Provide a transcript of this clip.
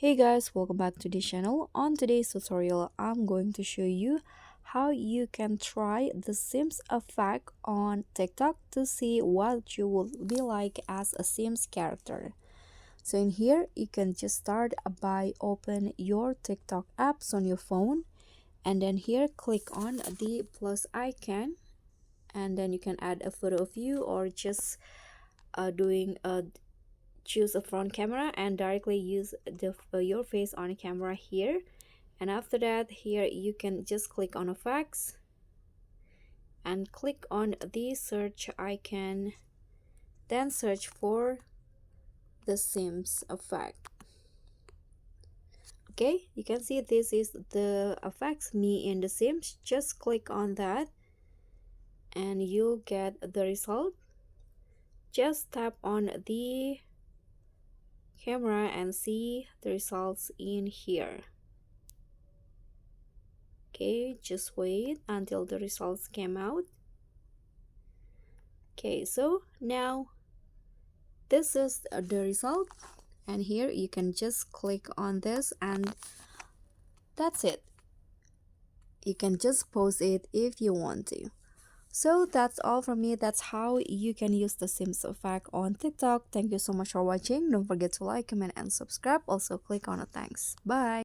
Hey guys, welcome back to the channel. On today's tutorial, I'm going to show you how you can try the Sims effect on TikTok to see what you will be like as a Sims character. So in here, you can just start by open your TikTok apps on your phone, and then here click on the plus icon, and then you can add a photo of you or just doing a choose a front camera and directly use your face on camera here. And after that, here you can just click on effects and click on the search icon, then search for the Sims effect. Okay, you can see this is the effects me in the Sims. Just click on that and you'll get the result. Just tap on the camera and see the results in here. Okay, just wait until the results came out. Okay, so now this is the result, and here you can just click on this and that's it. You can just post it if you want to. So that's all from me. That's how you can use the Sims effect on TikTok. Thank you so much for watching. Don't forget to like, comment, and subscribe. Also click on the thanks. Bye.